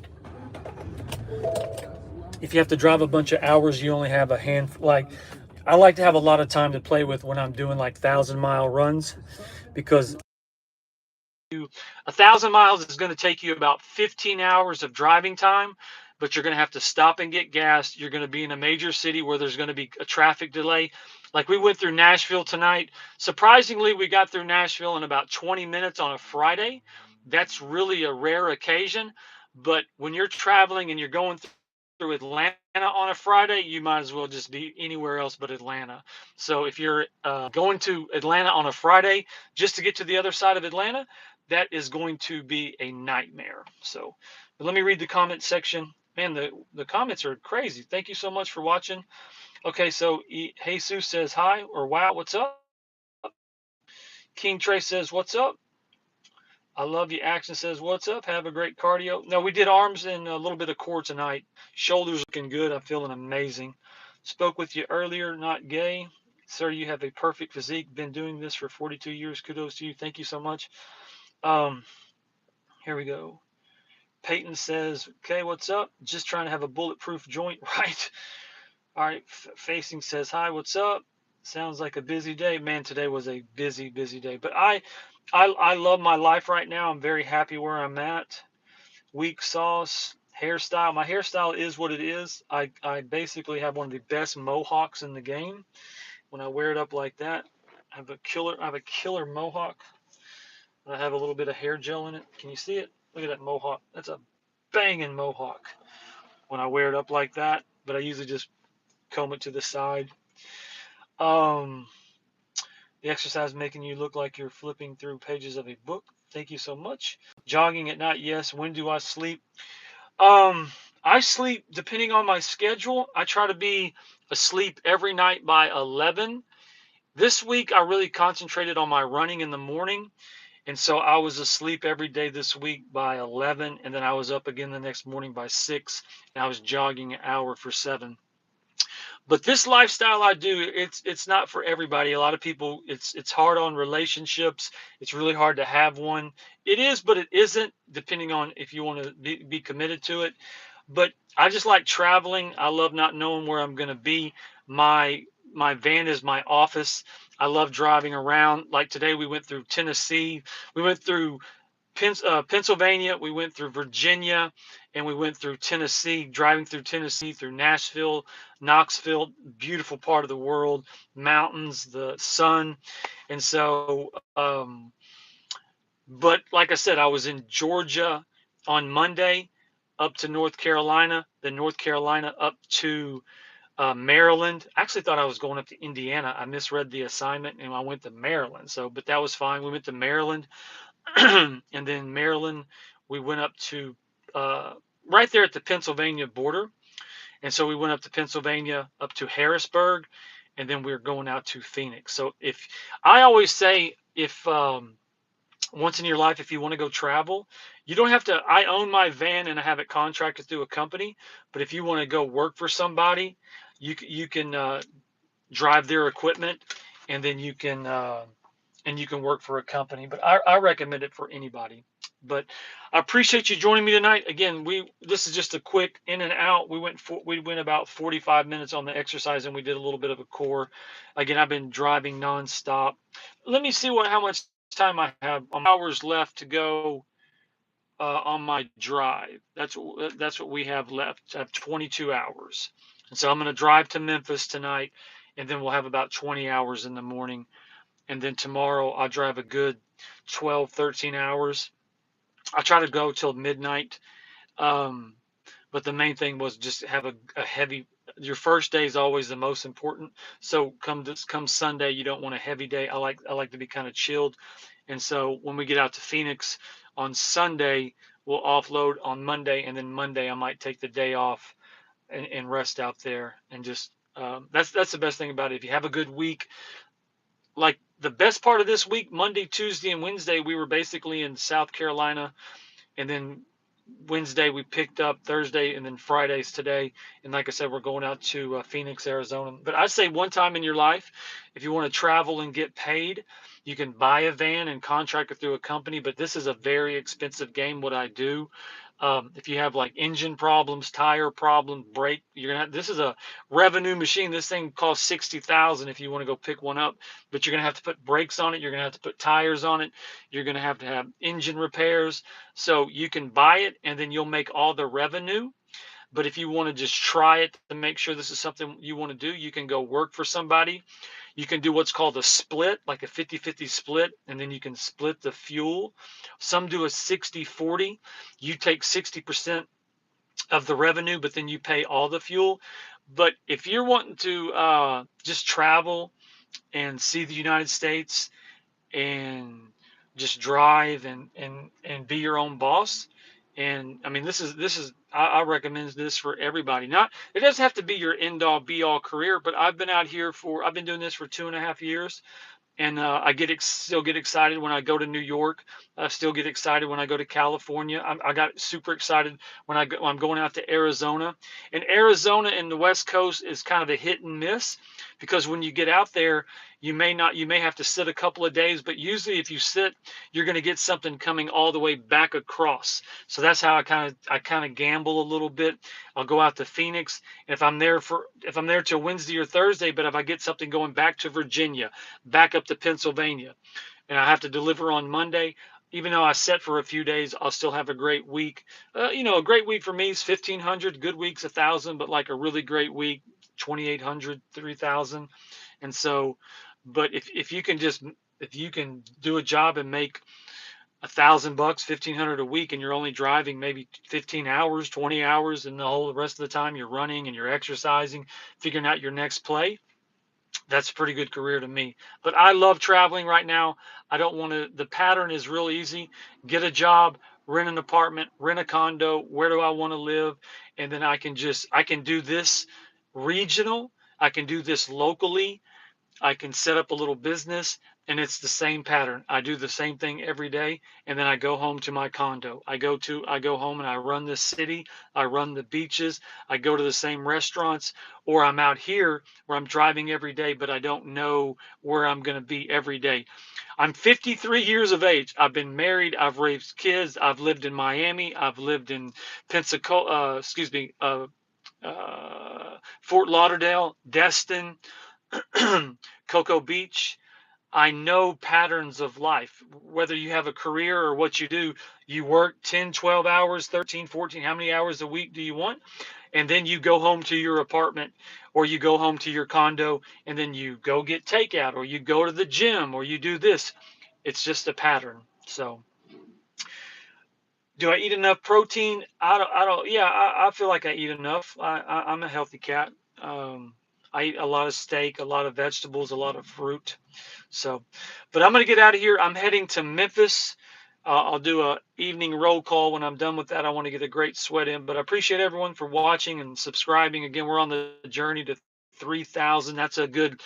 if you have to drive a bunch of hours, you only have a hand. Like I like to have a lot of time to play with when I'm doing like 1,000-mile runs, because 1,000 miles is going to take you about 15 hours of driving time, but you're going to have to stop and get gas. You're going to be in a major city where there's going to be a traffic delay. Like we went through Nashville tonight. Surprisingly, we got through Nashville in about 20 minutes on a Friday. That's really a rare occasion. But when you're traveling and you're going through Atlanta on a Friday, you might as well just be anywhere else but Atlanta. So if you're going to Atlanta on a Friday just to get to the other side of Atlanta, that is going to be a nightmare. So, but let me read the comment section. Man, the comments are crazy. Thank you so much for watching. Okay, so Jesus says hi, or wow, what's up? King Trey says, what's up? I love you. Action says, what's up? Have a great cardio. No, we did arms and a little bit of core tonight. Shoulders looking good. I'm feeling amazing. Spoke with you earlier, not gay. Sir, you have a perfect physique. Been doing this for 42 years. Kudos to you. Thank you so much. Here we go. Peyton says, okay, what's up? Just trying to have a bulletproof joint, right? All right. Facing says, hi, what's up? Sounds like a busy day. Man, today was a busy, busy day. But I love my life right now. I'm very happy where I'm at. Weak sauce, hairstyle. My hairstyle is what it is. I basically have one of the best mohawks in the game. When I wear it up like that, I have a killer mohawk. I have a little bit of hair gel in it. Can you see it? Look at that mohawk. That's a banging mohawk when I wear it up like that. But I usually just comb it to the side. Um, the exercise making you look like you're flipping through pages of a book. Thank you so much. Jogging at night, yes. When do I sleep? I sleep depending on my schedule. I try to be asleep every night by 11. This week, I really concentrated on my running in the morning. And so I was asleep every day this week by 11. And then I was up again the next morning by 6. And I was jogging an hour for 7. But this lifestyle I do, it's not for everybody. A lot of people, it's hard on relationships. It's really hard to have one. It is, but it isn't, depending on if you want to be committed to it. But I just like traveling. I love not knowing where I'm going to be. My van is my office. I love driving around. Like today, we went through Tennessee. We went through Pennsylvania, we went through Virginia, and we went through Tennessee, driving through Tennessee, through Nashville, Knoxville, beautiful part of the world, mountains, the sun. And so, but like I said, I was in Georgia on Monday, up to North Carolina, then North Carolina up to Maryland. I actually thought I was going up to Indiana. I misread the assignment and I went to Maryland. So, but that was fine. We went to Maryland. And then Maryland, we went up to right there at the Pennsylvania border. And so we went up to Pennsylvania, up to Harrisburg, and then we are going out to Phoenix. So if I always say, if once in your life, if you want to go travel, you don't have to. I own my van and I have it contracted through a company. But if you want to go work for somebody, you can drive their equipment, and then you can work for a company. But I recommend it for anybody. But I appreciate you joining me tonight. Again, this is just a quick in and out. We went about 45 minutes on the exercise, and we did a little bit of a core. Again, I've been driving nonstop. Let me see how much time I have. Hours left to go on my drive. That's what we have left. I have 22 hours, and so I'm going to drive to Memphis tonight, and then we'll have about 20 hours in the morning. And then tomorrow I'll drive a good 12, 13 hours. I try to go till midnight. But the main thing was just have a heavy, your first day is always the most important. So come Sunday, you don't want a heavy day. I like to be kind of chilled. And so when we get out to Phoenix on Sunday, we'll offload on Monday, and then Monday I might take the day off and rest out there. And just that's the best thing about it. If you have a good week, like the best part of this week, Monday, Tuesday, and Wednesday, we were basically in South Carolina, and then Wednesday we picked up, Thursday, and then Fridays today. And like I said, we're going out to Phoenix, Arizona. But I'd say one time in your life, if you want to travel and get paid, you can buy a van and contract it through a company. But this is a very expensive game. What I do, if you have like engine problems, tire problems, brake, you're gonna have, this is a revenue machine. This thing costs 60,000 if you want to go pick one up. But you're gonna have to put brakes on it. You're gonna have to put tires on it. You're gonna have to have engine repairs. So you can buy it and then you'll make all the revenue. But if you want to just try it to make sure this is something you want to do, you can go work for somebody. You can do what's called a split, like a 50-50 split, and then you can split the fuel. Some do a 60-40. You take 60% of the revenue, but then you pay all the fuel. But if you're wanting to just travel and see the United States and just drive and be your own boss. And I mean, this is I recommend this for everybody. Not, it doesn't have to be your end all be all career, but I've been doing this for 2.5 years, and still get excited when I go to New York. I still get excited when I go to California. I got super excited when I'm going out to Arizona. And Arizona and the West Coast is kind of a hit and miss, because when you get out there, you may have to sit a couple of days, but usually if you sit, you're going to get something coming all the way back across. So that's how I kind of gamble a little bit. I'll go out to Phoenix, and if I'm there till Wednesday or Thursday, but if I get something going back to Virginia, back up to Pennsylvania, and I have to deliver on Monday, even though I set for a few days, I'll still have a great week. A great week for me is 1,500. Good week's 1,000, but like a really great week, 2,800, 3,000. And so, but if you can do a job and make 1,000 bucks, 1,500 a week, and you're only driving maybe 15 hours, 20 hours, and the rest of the time you're running and you're exercising, figuring out your next play, that's a pretty good career to me. But I love traveling right now. I don't want to, the pattern is real easy. Get a job, rent an apartment, rent a condo. Where do I want to live? And then I can do this regional. I can do this locally. I can set up a little business, and it's the same pattern. I do the same thing every day, and then I go home to my condo. I go home and I run the city, I run the beaches, I go to the same restaurants, or I'm out here where I'm driving every day, but I don't know where I'm going to be every day. I'm 53 years of age. I've been married, I've raised kids, I've lived in Miami, I've lived in Pensacola, Fort Lauderdale, Destin, Cocoa Beach. I know patterns of life. Whether you have a career or what you do, you work 10, 12 hours, 13, 14, how many hours a week do you want? And then you go home to your apartment, or you go home to your condo, and then you go get takeout, or you go to the gym, or you do this. It's just a pattern. So, do I eat enough protein? Yeah, I feel like I eat enough. I'm a healthy cat. Um, I eat a lot of steak, a lot of vegetables, a lot of fruit. So, but I'm going to get out of here. I'm heading to Memphis. I'll do a evening roll call when I'm done with that. I want to get a great sweat in, but I appreciate everyone for watching and subscribing. Again, we're on the journey to 3,000. That's a good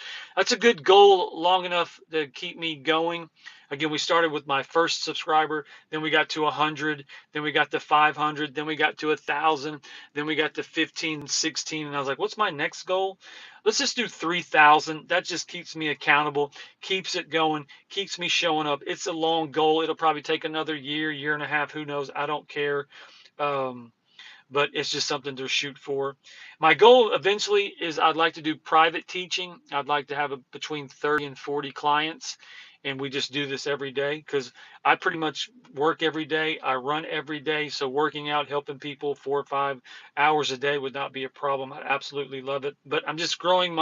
goal, long enough to keep me going. Again, we started with my first subscriber, then we got to 100, then we got to 500, then we got to 1,000, then we got to 15, 16, and I was like, what's my next goal? Let's just do 3,000. That just keeps me accountable, keeps it going, keeps me showing up. It's a long goal. It'll probably take another year, year and a half. Who knows? I don't care. Um, but it's just something to shoot for. My goal eventually is I'd like to do private teaching. I'd like to have between 30 and 40 clients. And we just do this every day, because I pretty much work every day. I run every day. So working out, helping people 4 or 5 hours a day would not be a problem. I absolutely love it. But I'm growing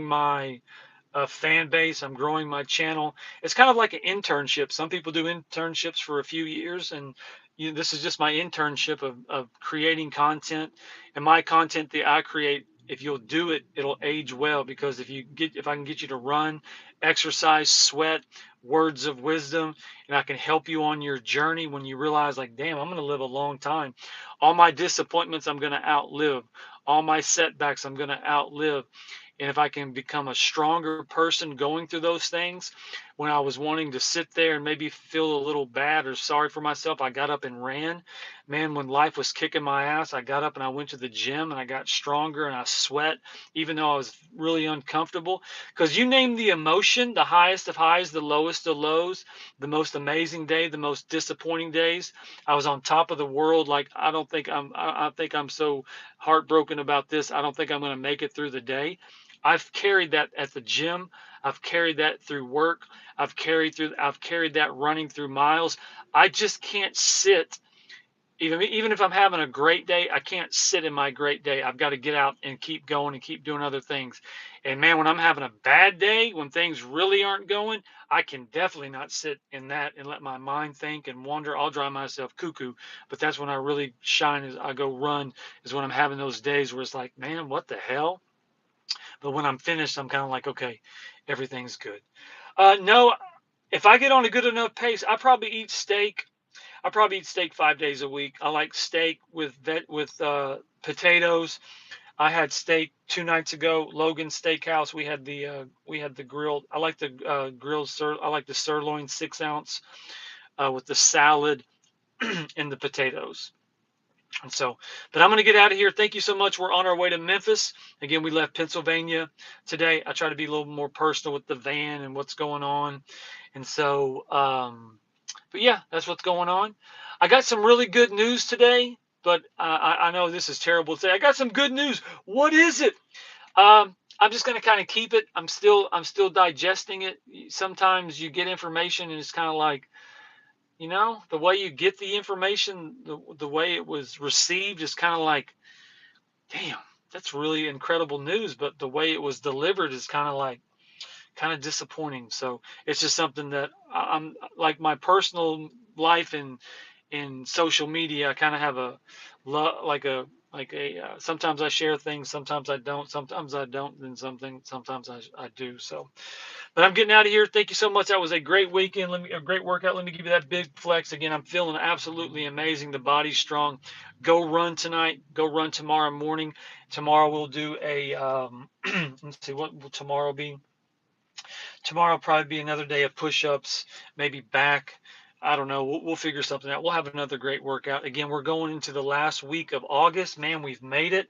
my fan base. I'm growing my channel. It's kind of like an internship. Some people do internships for a few years, and this is just my internship of creating content. And my content that I create, if you'll do it, it'll age well, because if I can get you to run, exercise, sweat, words of wisdom, and I can help you on your journey when you realize, like, damn, I'm going to live a long time. All my disappointments I'm going to outlive. All my setbacks I'm going to outlive. And if I can become a stronger person going through those things, when I was wanting to sit there and maybe feel a little bad or sorry for myself, I got up and ran. Man, when life was kicking my ass, I got up and I went to the gym and I got stronger and I sweat, even though I was really uncomfortable. Because you name the emotion, the highest of highs, the lowest of lows, the most amazing day, the most disappointing days. I was on top of the world. Like, I think I'm so heartbroken about this. I don't think I'm going to make it through the day. I've carried that at the gym. I've carried that through work. I've carried that running through miles. I just can't sit. Even if I'm having a great day, I can't sit in my great day. I've got to get out and keep going and keep doing other things. And man, when I'm having a bad day, when things really aren't going, I can definitely not sit in that and let my mind think and wander. I'll drive myself cuckoo. But that's when I really shine, as I go run, is when I'm having those days where it's like, man, what the hell? But when I'm finished, I'm kind of like, okay, everything's good. No, if I get on a good enough pace, I probably eat steak 5 days a week. I like steak with potatoes. I had steak 2 nights ago. Logan Steakhouse. We had the grilled. I like the grilled sir. I like the sirloin 6 ounce with the salad and the potatoes. And so, but I'm going to get out of here. Thank you so much. We're on our way to Memphis. Again, we left Pennsylvania today. I try to be a little more personal with the van and what's going on. And so, but yeah, that's what's going on. I got some really good news today, but I know this is terrible to say. I got some good news. What is it? I'm just going to kind of keep it. I'm still digesting it. Sometimes you get information and it's kind of like, the way you get the information, the way it was received is kind of like, damn, that's really incredible news. But the way it was delivered is kind of disappointing. So it's just something that I'm like my personal life in social media. I kind of have sometimes I share things, sometimes I don't, and sometimes I do. So, but I'm getting out of here. Thank you so much. That was a great weekend. A great workout. Let me give you that big flex again. I'm feeling absolutely amazing. The body's strong. Go run tonight. Go run tomorrow morning. Tomorrow we'll do a let's see, what will tomorrow be? Tomorrow will probably be another day of push-ups, maybe back. I don't know. We'll figure something out. We'll have another great workout. Again, we're going into the last week of August. Man, we've made it.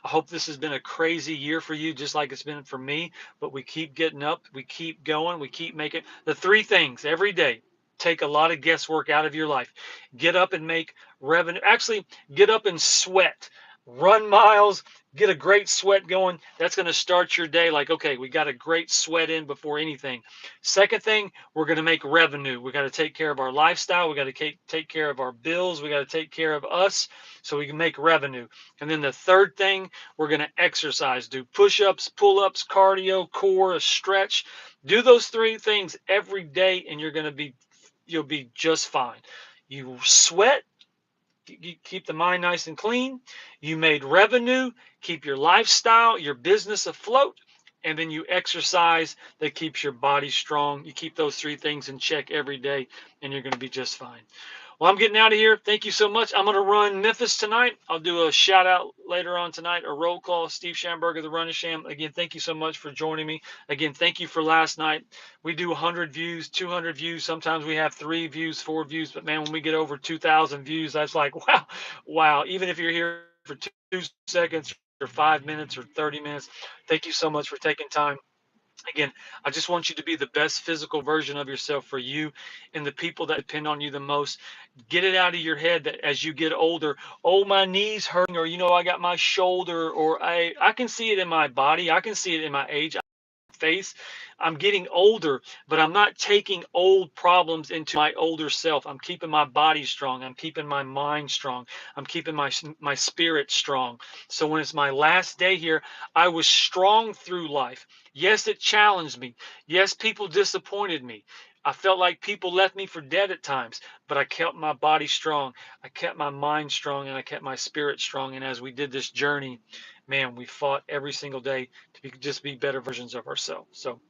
I hope this has been a crazy year for you, just like it's been for me. But we keep getting up. We keep going. We keep making the three things every day. Take a lot of guesswork out of your life. Get up and make revenue. Actually, get up and sweat. Run miles, get a great sweat going. That's going to start your day like, okay, we got a great sweat in before anything. Second thing, we're going to make revenue. We got to take care of our lifestyle. We got to take care of our bills. We got to take care of us so we can make revenue. And then the third thing, we're going to exercise. Do push-ups, pull-ups, cardio, core, a stretch. Do those three things every day and you'll be just fine. You sweat, you keep the mind nice and clean. You made revenue, keep your lifestyle, your business afloat, and then you exercise that keeps your body strong. You keep those three things in check every day, and you're going to be just fine. Well, I'm getting out of here. Thank you so much. I'm going to run Memphis tonight. I'll do a shout out later on tonight, a roll call. Steve Schamberger, the Run and Sham. Again, thank you so much for joining me. Again, thank you for last night. We do 100 views, 200 views. Sometimes we have 3 views, 4 views. But man, when we get over 2,000 views, that's like, wow, wow. Even if you're here for 2 seconds or 5 minutes or 30 minutes, thank you so much for taking time. Again, I just want you to be the best physical version of yourself for you and the people that depend on you the most. Get it out of your head that as you get older, oh, my knees hurting, or I got my shoulder, or I can see it in my body. I can see it in my age. Face. I'm getting older, but I'm not taking old problems into my older self. I'm keeping my body strong. I'm keeping my mind strong. I'm keeping my spirit strong. So when it's my last day here, I was strong through life. Yes, it challenged me. Yes, people disappointed me. I felt like people left me for dead at times, but I kept my body strong. I kept my mind strong, and I kept my spirit strong. And as we did this journey, man, we fought every single day to just be better versions of ourselves. So,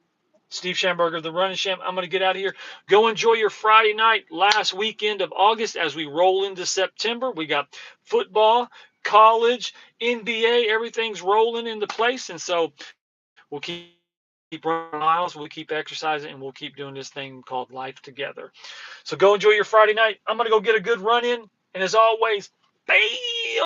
Steve Schamberger, the Run and Sham, I'm going to get out of here. Go enjoy your Friday night, last weekend of August as we roll into September. We got football, college, NBA, everything's rolling into place. And so we'll keep keep running miles, we'll keep exercising, and we'll keep doing this thing called life together. So go enjoy your Friday night. I'm going to go get a good run in. And as always, bam!